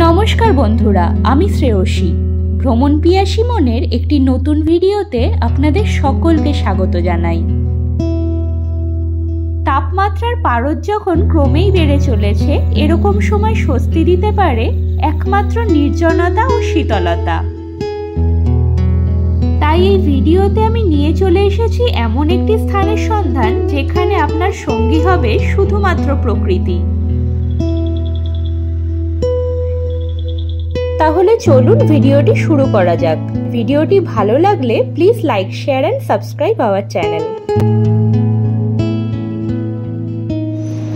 নমস্কার বন্ধুরা, আমি শ্রেয়সী। ভ্রমণ পিয়াসী মনের একটি নতুন ভিডিওতে আপনাদের সকলকে স্বাগত জানাই। তাপমাত্রার পারদ যখন ক্রমেই বেড়ে চলেছে, এরকম সময় স্বস্তি দিতে পারে একমাত্র নির্জনতা ও শীতলতা। তাই এই ভিডিওতে আমি নিয়ে চলে এসেছি এমন একটি স্থানের সন্ধান, যেখানে আপনার সঙ্গী হবে শুধুমাত্র প্রকৃতি। তাহলে চলুন ভিডিওটি শুরু করা যাক। ভিডিওটি ভালো লাগলে please like, share and subscribe our channel.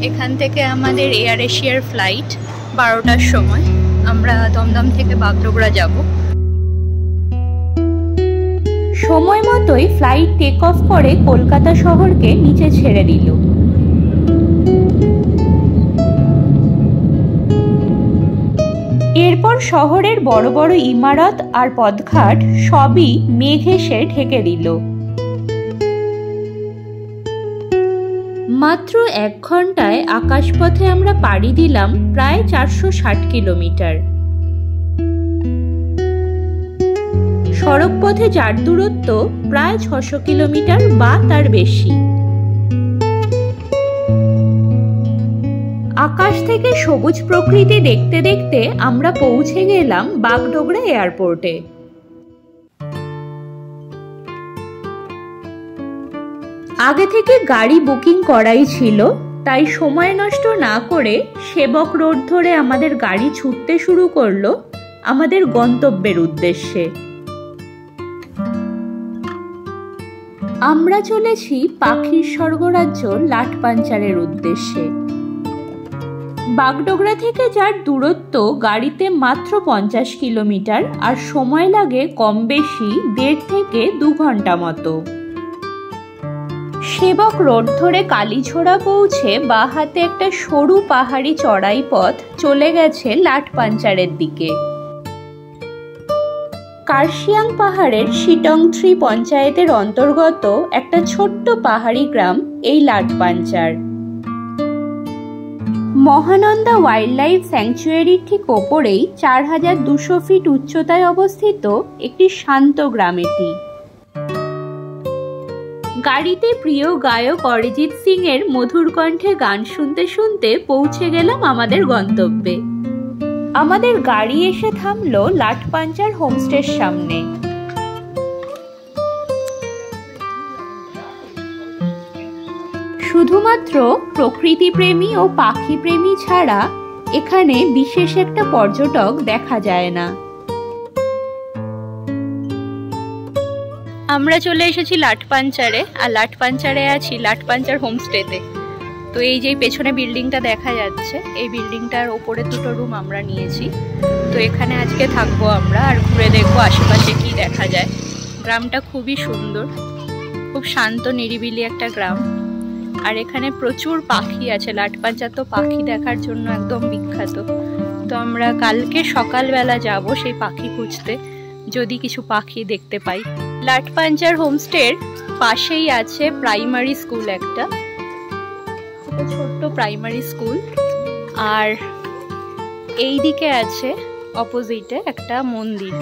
এখান থেকে আমাদের এয়ার এশিয়ার ফ্লাইট 12টার সময়। আমরা দমদম থেকে বাগডোগরা যাব। সময় মতোই ফ্লাইট টেক অফ করে কলকাতা শহরকে নিচে ছেড়ে দিল। এরপর শহরের বড় বড় ইমারত আর পথঘাট সবই মেঘ এসে ঢেকে দিল। মাত্র 1 ঘন্টায় আকাশপথে আমরা পাড়ি দিলাম প্রায় 460 কিলোমিটার। সড়ক পথে যার দূরত্ব প্রায় 600 কিলোমিটার বা তার বেশি। আকাশ থেকে সবুজ প্রকৃতি দেখতে দেখতে আমরা পৌঁছে গেলাম বাগডোগরা এয়ারপোর্টে। আগে থেকে গাড়ি বুকিং করাই ছিল, তাই সময় নষ্ট না করে সেবক রোড ধরে আমাদের গাড়ি ছুটতে শুরু করলো আমাদের গন্তব্যের উদ্দেশ্যে। আমরা চলেছি পাখির স্বর্গরাজ্য লাটপাঞ্চারের উদ্দেশ্যে। বাগডোগরা থেকে যার দূরত্ব গাড়িতে মাত্র 50 কিলোমিটার, আর সময় লাগে কম বেশি 1.5 থেকে 2 ঘন্টা মতো। সেবক রোড ধরে কালীঝোড়া পৌঁছে বাঁ হাতে একটা সরু পাহাড়ি চড়াই পথ চলে গেছে লাটপাঞ্চারের দিকে। কার্শিয়াং পাহাড়ের শিটং 3 পঞ্চায়েতের অন্তর্গত একটা ছোট্ট পাহাড়ি গ্রাম এই লাটপাঞ্চার। মহানন্দা ওয়াইল্ড লাইফ স্যাংচুয়ারির ঠিক ওপরেই 4200 ফিট উচ্চতায় অবস্থিত একটি শান্ত গ্রাম এটি। গাড়িতে প্রিয় গায়ক অরিজিৎ সিং এর মধুর কণ্ঠে গান শুনতে শুনতে পৌঁছে গেলাম আমাদের গন্তব্যে। আমাদের গাড়ি এসে থামলো লাটপাঞ্চার হোমস্টের সামনে। শুধুমাত্র প্রকৃতি প্রেমী ও পাখি প্রেমী ছাড়া এখানে বিশেষ একটা পর্যটক দেখা যায় না। আমরা চলে এসেছি লাটপাঞ্চারে, আর লাটপাঞ্চারে আছি লাটপাঞ্চার হোমস্টেতে। তো এই যে পেছনে বিল্ডিংটা দেখা যাচ্ছে, এই বিল্ডিংটার ওপরে 2টো রুম আমরা নিয়েছি। তো এখানে আজকে থাকবো আমরা, আর ঘুরে দেখবো আশেপাশে কি দেখা যায়। গ্রামটা খুবই সুন্দর, খুব শান্ত নিরিবিলি একটা গ্রাম। আর এখানে প্রচুর পাখি আছে। লাটপাঞ্চার তো পাখি দেখার জন্য একদম বিখ্যাত। তো আমরা কালকে সকালবেলা যাব সেই পাখি খুঁজতে, যদি কিছু পাখি দেখতে পাই। লাটপাঞ্চার হোমস্টের পাশেই আছে প্রাইমারি স্কুল, একটা ছোট্ট প্রাইমারি স্কুল। আর এই দিকে আছে অপোজিটে একটা মন্দির।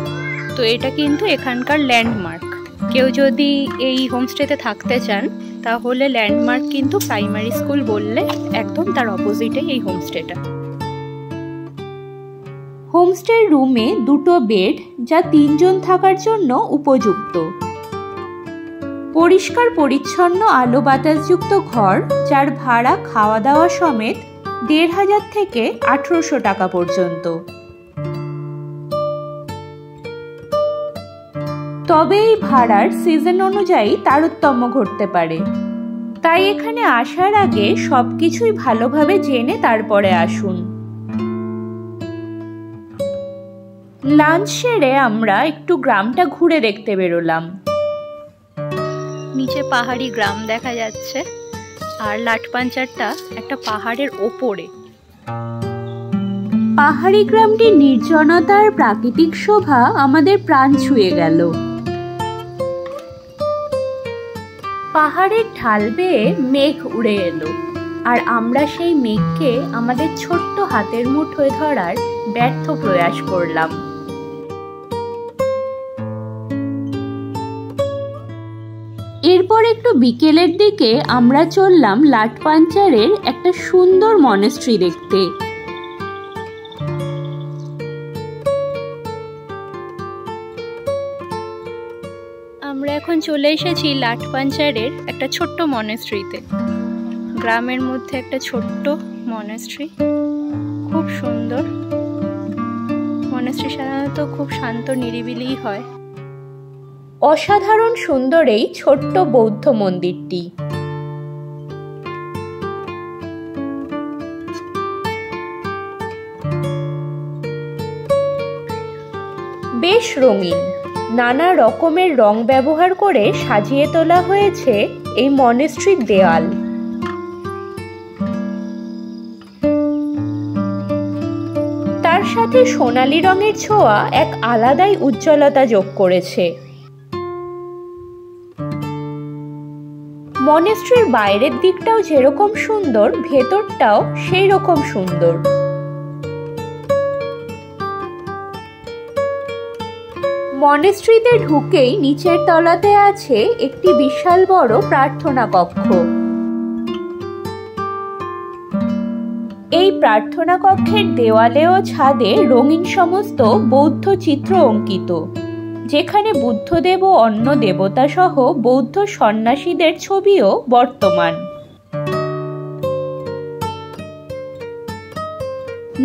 তো এটা কিন্তু এখানকার ল্যান্ডমার্ক। কেউ যদি এই হোমস্টেতে থাকতে চান তাহলে ল্যান্ডমার্ক কিন্তু প্রাইমারি স্কুল বললে একদম তার অপোজিটে এই হোমস্টেটা। হোমস্টের রুমে 2টো বেড, যা 3 জন থাকার জন্য উপযুক্ত। পরিষ্কার পরিচ্ছন্ন আলো বাতাসযুক্ত ঘর, যার ভাড়া খাওয়া দাওয়া সমেত 1500 থেকে 1800 টাকা পর্যন্ত। তবে এই ভাড়ার সিজন অনুযায়ী তারতম্য ঘটতে পারে, তাই এখানে আসার আগে সবকিছুই ভালোভাবে জেনে তারপরে আসুন। লাঞ্চ সেরে আমরা একটু গ্রামটা ঘুরে দেখতে বেরোলাম। নিচে পাহাড়ি গ্রাম দেখা যাচ্ছে, আর লাটপাঞ্চারটা একটা পাহাড়ের ওপরে। পাহাড়ি গ্রামটির নির্জনতা আর প্রাকৃতিক শোভা আমাদের প্রাণ ছুঁয়ে গেল। পাহাড়ের ঢাল বেয়ে মেঘ উড়ে এলো, আর আমরা সেই মেঘকে আমাদের ছোট্ট হাতের মুঠোয় ধরার ব্যর্থ প্রয়াস করলাম। এরপর একটু বিকেলের দিকে আমরা চললাম লাটপাঞ্চারের একটা সুন্দর মনেস্ট্রি দেখতে। আমরা এখন চলে এসেছি লাটপাঞ্চারের একটা ছোট্ট মনেস্ট্রিতে। গ্রামের মধ্যে একটা ছোট্ট মনেস্ট্রি, খুব সুন্দর। মনেস্ট্রি সাধারণত খুব শান্ত নিরিবিলি হয়। অসাধারণ সুন্দর এই ছোট্ট বৌদ্ধ মন্দিরটি। বেশ রঙিন, নানা রকমের রং ব্যবহার করে সাজিয়ে তোলা হয়েছে এই মনেস্ট্রির দেয়াল। তার সাথে সোনালী রঙের ছোঁয়া এক আলাদাই উজ্জ্বলতা যোগ করেছে। মনেস্ট্রির বাইরের দিকটাও যেরকম সুন্দর, ভেতরটাও সেই রকম সুন্দর। মনেস্ট্রিতে ঢুকেই নিচের তলাতে আছে একটি বিশাল বড় প্রার্থনা কক্ষ। এই প্রার্থনা কক্ষের দেওয়ালে ও ছাদে রঙিন সমস্ত বৌদ্ধ চিত্র অঙ্কিত, যেখানে বুদ্ধদেব ও অন্য দেবতা সহ বৌদ্ধ সন্ন্যাসীদের ছবিও বর্তমান।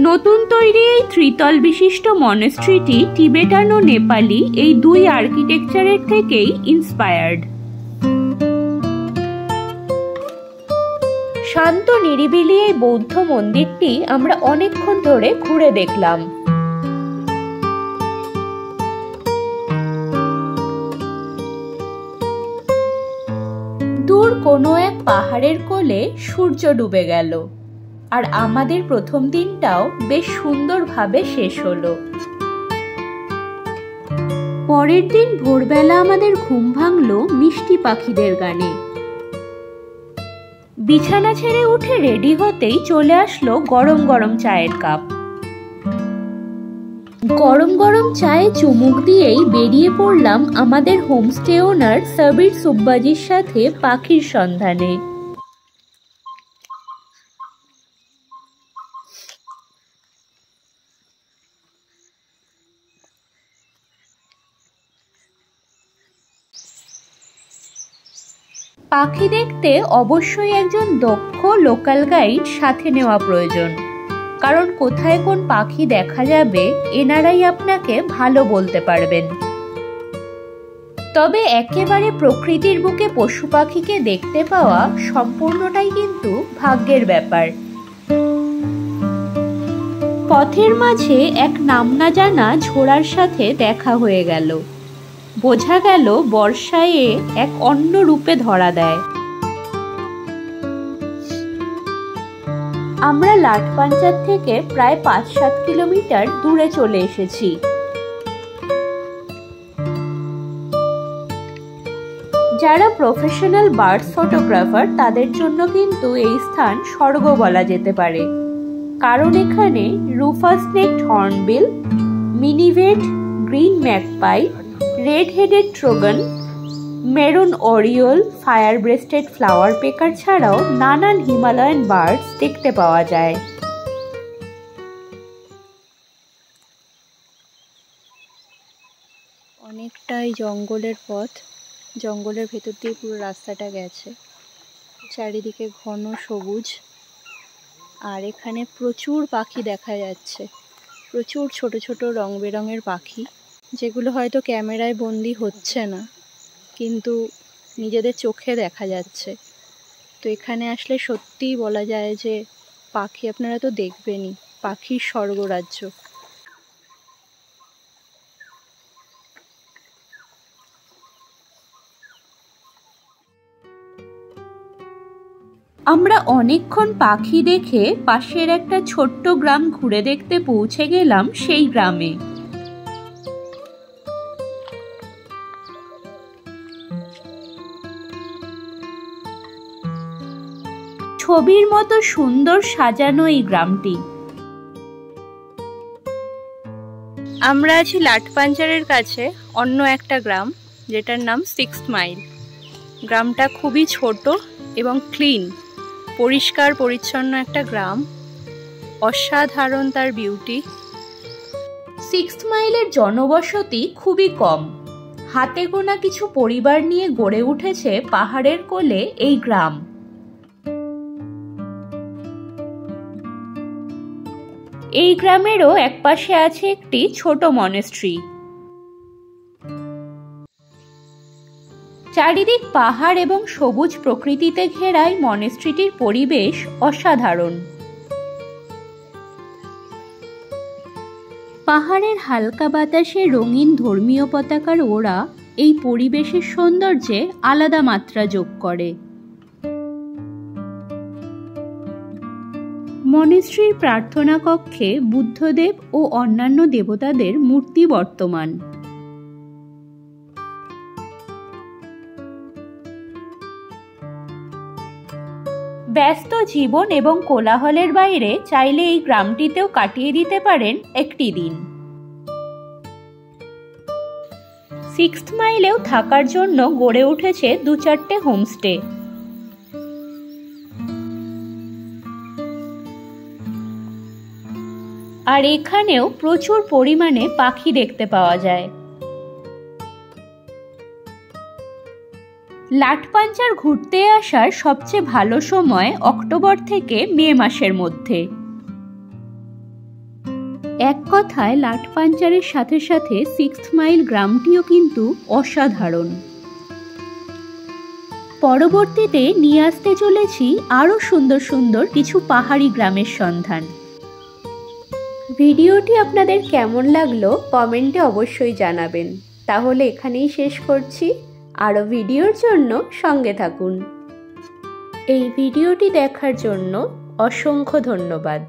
নতুন তৈরি এই ত্রিতল বিশিষ্ট মনেস্ট্রিটি টিবেটান ও নেপালি এই দুই আর্কিটেকচারের থেকেই ইন্সপায়ার্ড। শান্ত নিরিবিলি এই বৌদ্ধ মন্দিরটি আমরা অনেকক্ষণ ধরে ঘুরে দেখলাম। দূর কোনো এক পাহাড়ের কোলে সূর্য ডুবে গেল, আর আমাদের প্রথম দিনটাও বেশ সুন্দরভাবে শেষ হলো। পরের দিন ভোরবেলা আমাদের ঘুম ভাঙলো মিষ্টি পাখিদের গানে। বিছানা ছেড়ে উঠে রেডি হতেই চলে আসলো গরম গরম চায়ের কাপ। গরম গরম চায়ে চুমুক দিয়েই বেরিয়ে পড়লাম আমাদের হোমস্টে ওনার সাবির সুব্বাজির সাথে পাখির সন্ধানে। পাখি দেখতে অবশ্যই একজন দক্ষ লোকাল গাইড সাথে নেওয়া প্রয়োজন, কারণ কোথায় কোন পাখি দেখা যাবে এনারাই আপনাকে ভালো বলতে পারবেন। তবে একেবারে প্রকৃতির বুকে পশু পাখিকে দেখতে পাওয়া সম্পূর্ণটাই কিন্তু ভাগ্যের ব্যাপার। পথের মাঝে এক নাম না জানা ঝোড়ার সাথে দেখা হয়ে গেল। বোঝা গেল বর্ষায় এক অন্য রূপে ধরা দেয়। আমরা লাটপাঞ্চার থেকে প্রায় ৫-৭ কিলোমিটার দূরে চলে এসেছি। যারা প্রফেশনাল বার্ড ফটোগ্রাফার তাদের জন্য কিন্তু এই স্থান স্বর্গ বলা যেতে পারে, কারণ এখানে rufous necked hornbill, minivet, green magpie, red headed trogon, maroon oriole, fire breasted flowerpecker ছাড়াও নানান হিমালয়ান বার্ডস দেখতে পাওয়া যায়। অনেকটাই জঙ্গলের পথ, জঙ্গলের ভেতর দিয়ে পুরো রাস্তাটা গেছে। চারিদিকে ঘন সবুজ, আর এখানে প্রচুর পাখি দেখা যাচ্ছে, প্রচুর ছোট ছোট রং বেরঙের পাখি, যেগুলো হয়তো ক্যামেরায় বন্দি হচ্ছে না, কিন্তু নিজেদের চোখে দেখা যাচ্ছে। তো এখানে আসলে সত্যিই বলা যায় যে পাখি আপনারা তো দেখবেনই, পাখির স্বর্গরাজ্য। আমরা অনেকক্ষণ পাখি দেখে পাশের একটা ছোট্ট গ্রাম ঘুরে দেখতে পৌঁছে গেলাম সেই গ্রামে। ছবির মতো সুন্দর সাজানো এই গ্রামটি। আমরা আছি লাটপাঞ্চারের কাছে অন্য একটা গ্রাম, যেটার নাম 6th মাইল। গ্রামটা খুবই ছোট এবং ক্লিন, পরিষ্কার পরিচ্ছন্ন একটা গ্রাম। অসাধারণ তার বিউটি। 6th মাইলের জনবসতি খুবই কম। হাতে গোনা কিছু পরিবার নিয়ে গড়ে উঠেছে পাহাড়ের কোলে এই গ্রাম। এই গ্রামেরও একপাশে আছে একটি ছোট মনেস্ট্রি। চারিদিক পাহাড় এবং সবুজ প্রকৃতিতে ঘেরাই মনেস্ট্রিটির পরিবেশ অসাধারণ। পাহাড়ের হালকা বাতাসে রঙিন ধর্মীয় পতাকার ওড়া এই পরিবেশের সৌন্দর্যে আলাদা মাত্রা যোগ করে। মনেস্ট্রির প্রার্থনা কক্ষে বুদ্ধদেব ও অন্যান্য দেবতাদের মূর্তি বর্তমান। ব্যস্ত জীবন এবং কোলাহলের বাইরে চাইলে এই গ্রামটিতেও কাটিয়ে দিতে পারেন একটি দিন। 6th মাইলেও থাকার জন্য গড়ে উঠেছে 2-4টে হোমস্টে। আর এখানেও প্রচুর পরিমাণে পাখি দেখতে পাওয়া যায়। লাটপাঞ্চার ঘুরতে আসার সবচেয়ে ভালো সময় অক্টোবর থেকে মে মাসের মধ্যে। এক কথায় লাটপাঞ্চারের সাথে সাথে 6th মাইল গ্রামটিও কিন্তু অসাধারণ। পরবর্তীতে নিয়ে আসতে চলেছি আরও সুন্দর সুন্দর কিছু পাহাড়ি গ্রামের সন্ধান। ভিডিওটি আপনাদের কেমন লাগলো কমেন্টে অবশ্যই জানাবেন। তাহলে এখানেই শেষ করছি। আরও ভিডিওর জন্য সঙ্গে থাকুন। এই ভিডিওটি দেখার জন্য অসংখ্য ধন্যবাদ।